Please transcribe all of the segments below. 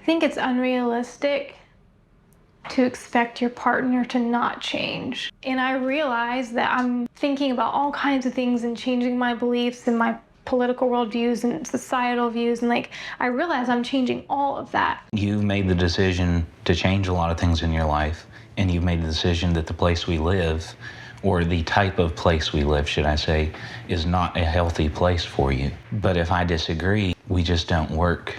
think it's unrealistic to expect your partner to not change. And I realize that I'm thinking about all kinds of things and changing my beliefs and my political worldviews and societal views, and like I realize I'm changing all of that. You've made the decision to change a lot of things in your life, and you've made the decision that the place we live, or the type of place we live, should I say, is not a healthy place for you. But if I disagree, we just don't work.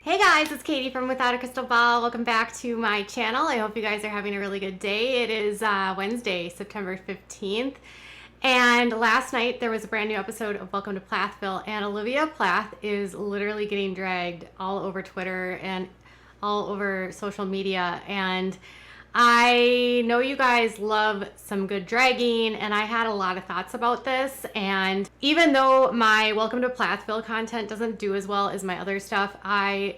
Hey guys, it's Katie from Without a Crystal Ball. Welcome back to my channel. I hope you guys are having a really good day. It is Wednesday, September 15th. And last night there was a brand new episode of Welcome to Plathville, and Olivia Plath is literally getting dragged all over Twitter and all over social media. And I know you guys love some good dragging, and I had a lot of thoughts about this. And even though my Welcome to Plathville content doesn't do as well as my other stuff, I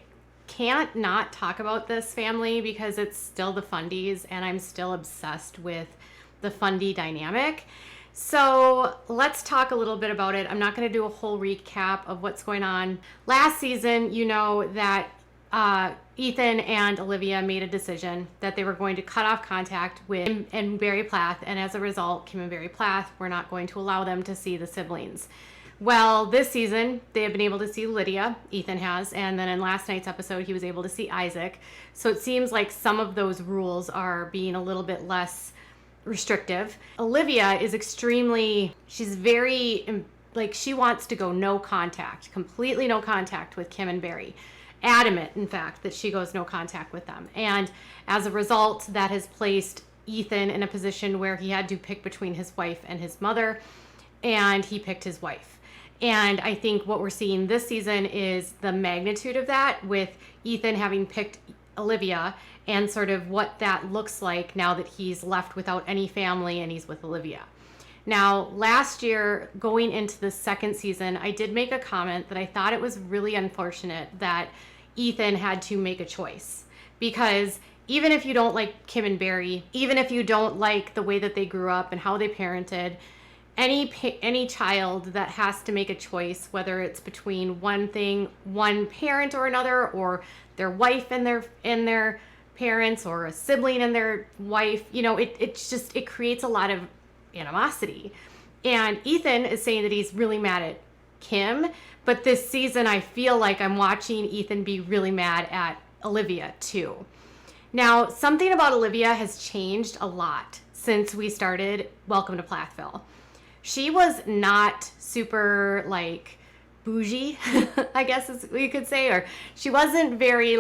can't not talk about this family because it's still the Fundies, and I'm still obsessed with the Fundie dynamic. So let's talk a little bit about it. I'm not going to do a whole recap of what's going on. Last season, you know that Ethan and Olivia made a decision that they were going to cut off contact with Kim and Barry Plath, and as a result, Kim and Barry Plath were not going to allow them to see the siblings. Well, this season, they have been able to see Lydia, Ethan has, and then in last night's episode, he was able to see Isaac. So it seems like some of those rules are being a little bit less restrictive. Olivia is she's very, she wants to go no contact, completely no contact with Kim and Barry. Adamant, in fact, that she goes no contact with them. And as a result, that has placed Ethan in a position where he had to pick between his wife and his mother, and he picked his wife. And I think what we're seeing this season is the magnitude of that, with Ethan having picked Olivia and sort of what that looks like now that he's left without any family and he's with Olivia. Now, last year, going into the second season, I did make a comment that I thought it was really unfortunate that Ethan had to make a choice, because even if you don't like Kim and Barry, even if you don't like the way that they grew up and how they parented, any child that has to make a choice, whether it's between one parent or another, or their wife and their parents, or a sibling and their wife, it creates a lot of animosity. And Ethan is saying that he's really mad at Kim, but this season I feel like I'm watching Ethan be really mad at Olivia too. Now, something about Olivia has changed a lot since we started Welcome to Plathville. She was not super bougie, I guess is what you could say, or she wasn't very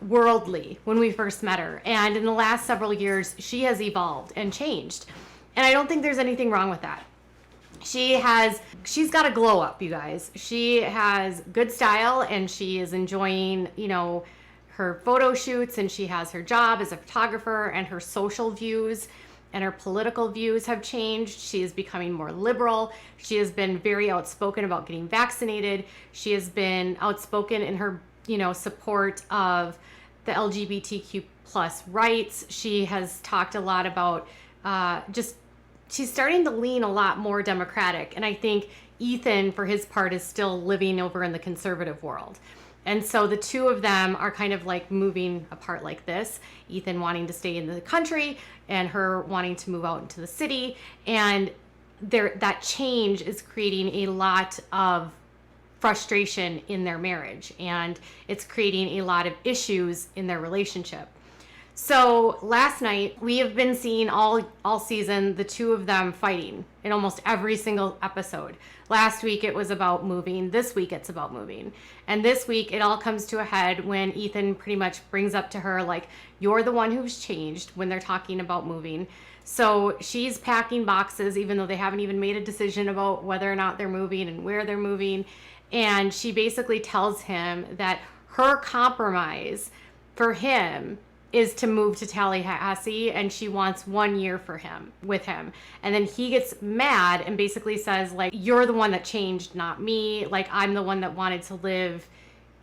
worldly when we first met her. And in the last several years, she has evolved and changed. And I don't think there's anything wrong with that. She's got a glow up, you guys. She has good style, and she is enjoying, her photo shoots, and she has her job as a photographer, and her social views and her political views have changed. She is becoming more liberal. She has been very outspoken about getting vaccinated. She has been outspoken in her, support of the LGBTQ plus rights. She has talked a lot about she's starting to lean a lot more Democratic. And I think Ethan, for his part, is still living over in the conservative world. And so the two of them are kind of moving apart like this. Ethan wanting to stay in the country and her wanting to move out into the city. And that change is creating a lot of frustration in their marriage. And it's creating a lot of issues in their relationship. So last night, we have been seeing all season the two of them fighting in almost every single episode. Last week it was about moving. This week it's about moving. And this week it all comes to a head when Ethan pretty much brings up to her, you're the one who's changed, when they're talking about moving. So she's packing boxes, even though they haven't even made a decision about whether or not they're moving and where they're moving. And she basically tells him that her compromise for him is to move to Tallahassee, and she wants 1 year with him. And then he gets mad and basically says, like, you're the one that changed, not me. Like, I'm the one that wanted to live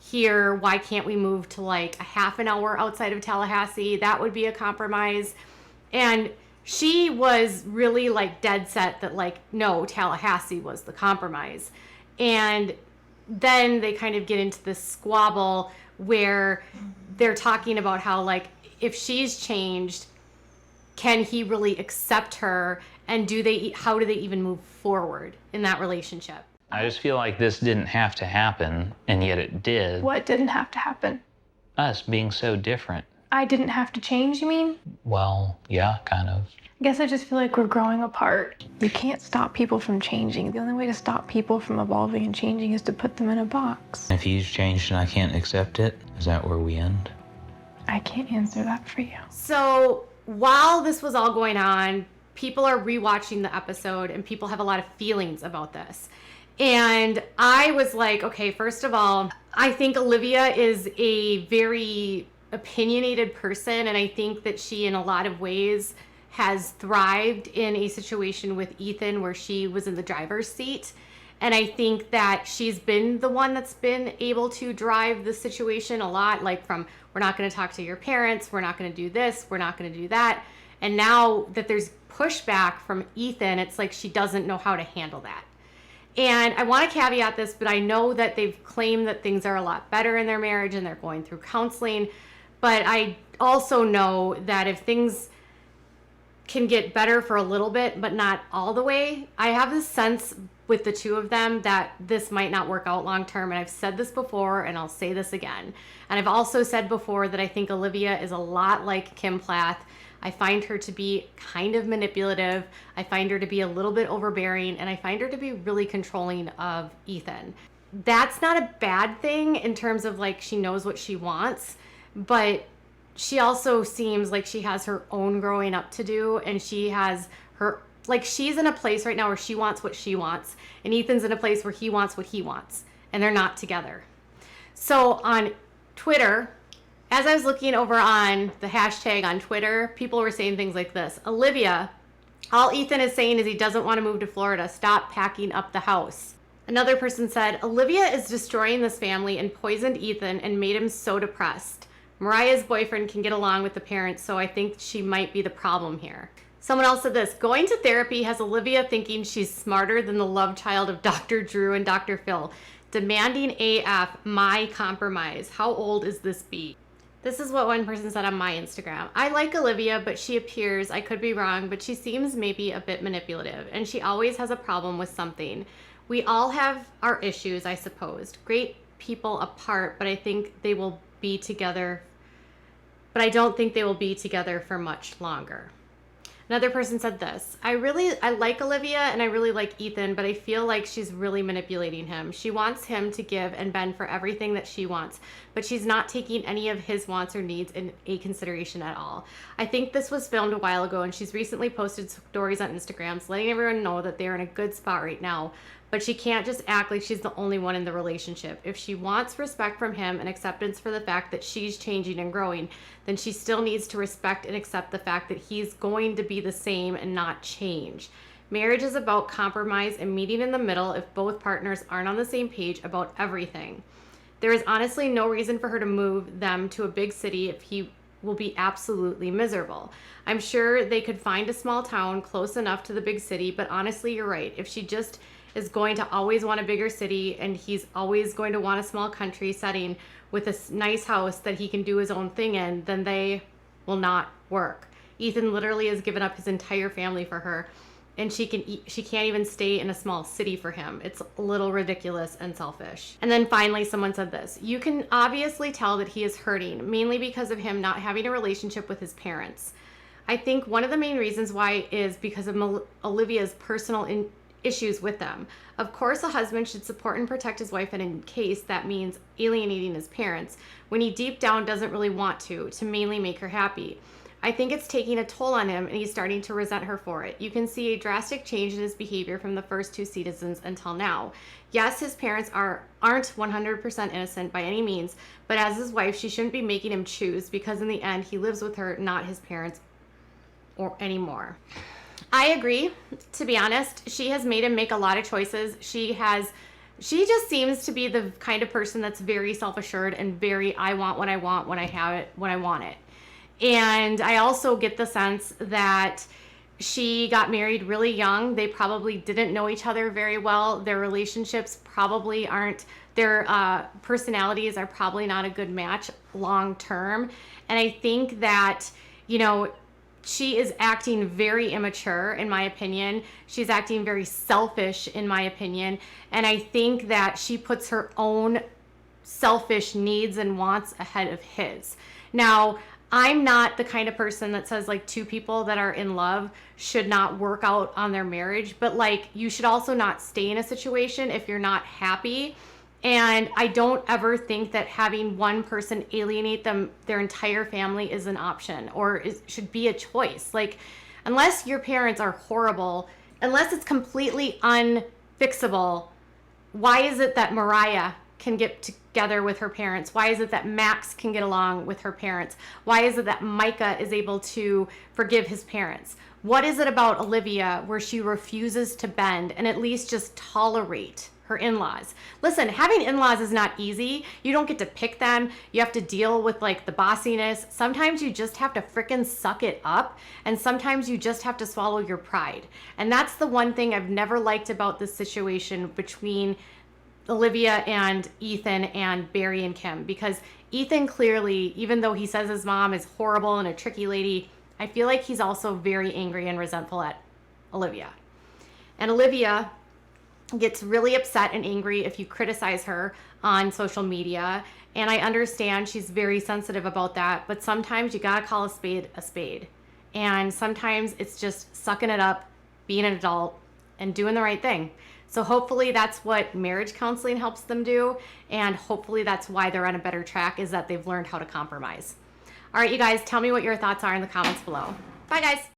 here. Why can't we move to like a half an hour outside of Tallahassee? That would be a compromise. And she was really like dead set that like, no, Tallahassee was the compromise. And then they kind of get into this squabble where they're talking about how like, if she's changed, can he really accept her? And how do they even move forward in that relationship? I just feel like this didn't have to happen, and yet it did. What didn't have to happen? Us being so different. I didn't have to change, you mean? Well, yeah, kind of. I guess I just feel like we're growing apart. You can't stop people from changing. The only way to stop people from evolving and changing is to put them in a box. If he's changed and I can't accept it, is that where we end? I can't answer that for you. So while this was all going on, people are rewatching the episode and people have a lot of feelings about this. And I was like, okay, first of all, I think Olivia is a very opinionated person. And I think that she, in a lot of ways, has thrived in a situation with Ethan where she was in the driver's seat. And I think that she's been the one that's been able to drive the situation a lot, like from, we're not going to talk to your parents, we're not going to do this, we're not going to do that. And now that there's pushback from Ethan, it's like she doesn't know how to handle that. And I want to caveat this, but I know that they've claimed that things are a lot better in their marriage and they're going through counseling. But I also know that if things can get better for a little bit, but not all the way, I have this sense with the two of them that this might not work out long term. And I've said this before and I'll say this again. And I've also said before that I think Olivia is a lot like Kim Plath. I find her to be kind of manipulative. I find her to be a little bit overbearing, and I find her to be really controlling of Ethan. That's not a bad thing in terms of like she knows what she wants, but she also seems like she has her own growing up to do, and she has her, like she's in a place right now where she wants what she wants, and Ethan's in a place where he wants what he wants, and they're not together. So on Twitter, as I was looking over on the hashtag on Twitter, people were saying things like this: Olivia, all Ethan is saying is he doesn't want to move to Florida. Stop packing up the house. Another person said, Olivia is destroying this family and poisoned Ethan and made him so depressed. Mariah's boyfriend can get along with the parents, so I think she might be the problem here. Someone else said this: going to therapy has Olivia thinking she's smarter than the love child of Dr. Drew and Dr. Phil. Demanding AF, my compromise. How old is this bee? This is what one person said on my Instagram. I like Olivia, but she appears, I could be wrong, but she seems maybe a bit manipulative, and she always has a problem with something. We all have our issues, I suppose. Great people apart, but I think they will be together. But I don't think they will be together for much longer. Another person said this: I like Olivia and I really like Ethan, but I feel like she's really manipulating him. She wants him to give and bend for everything that she wants, but she's not taking any of his wants or needs in a consideration at all. I think this was filmed a while ago, and she's recently posted stories on Instagram letting everyone know that they're in a good spot right now, but she can't just act like she's the only one in the relationship. If she wants respect from him and acceptance for the fact that she's changing and growing, then she still needs to respect and accept the fact that he's going to be the same and not change. Marriage is about compromise and meeting in the middle if both partners aren't on the same page about everything. There is honestly no reason for her to move them to a big city if he will be absolutely miserable. I'm sure they could find a small town close enough to the big city, but honestly, you're right. If she just is going to always want a bigger city and he's always going to want a small country setting with a nice house that he can do his own thing in, then they will not work. Ethan literally has given up his entire family for her, and she can't even stay in a small city for him. It's a little ridiculous and selfish. And then finally, someone said this: you can obviously tell that he is hurting, mainly because of him not having a relationship with his parents. I think one of the main reasons why is because of Olivia's personal issues with them. Of course, a husband should support and protect his wife, and in case that means alienating his parents when he deep down doesn't really want to mainly make her happy. I think it's taking a toll on him and he's starting to resent her for it. You can see a drastic change in his behavior from the first two seasons until now. Yes, his parents aren't 100% innocent by any means, but as his wife, she shouldn't be making him choose because in the end, he lives with her, not his parents or anymore. I agree, to be honest. She has made him make a lot of choices. She just seems to be the kind of person that's very self-assured and very, I want what I want when I have it, when I want it. And I also get the sense that she got married really young. They probably didn't know each other very well. Their relationships probably aren't, their personalities are probably not a good match long term. And I think that, you know, she is acting very immature, in my opinion. She's acting very selfish, in my opinion. And I think that she puts her own selfish needs and wants ahead of his. Now, I'm not the kind of person that says like two people that are in love should not work out on their marriage, but like you should also not stay in a situation if you're not happy. And I don't ever think that having one person alienate their entire family is an option or should be a choice. Like, unless your parents are horrible, unless it's completely unfixable, why is it that Mariah can get together with her parents? Why is it that Max can get along with her parents? Why is it that Micah is able to forgive his parents? What is it about Olivia where she refuses to bend and at least just tolerate her in-laws? Listen, having in-laws is not easy. You don't get to pick them. You have to deal with like the bossiness. Sometimes you just have to frickin' suck it up. And sometimes you just have to swallow your pride. And that's the one thing I've never liked about this situation between Olivia and Ethan and Barry and Kim, because Ethan clearly, even though he says his mom is horrible and a tricky lady, I feel like he's also very angry and resentful at Olivia. And Olivia gets really upset and angry if you criticize her on social media. And I understand she's very sensitive about that, but sometimes you gotta call a spade a spade. And sometimes it's just sucking it up, being an adult, and doing the right thing. So hopefully that's what marriage counseling helps them do. And hopefully that's why they're on a better track, is that they've learned how to compromise. All right, you guys, tell me what your thoughts are in the comments below. Bye, guys.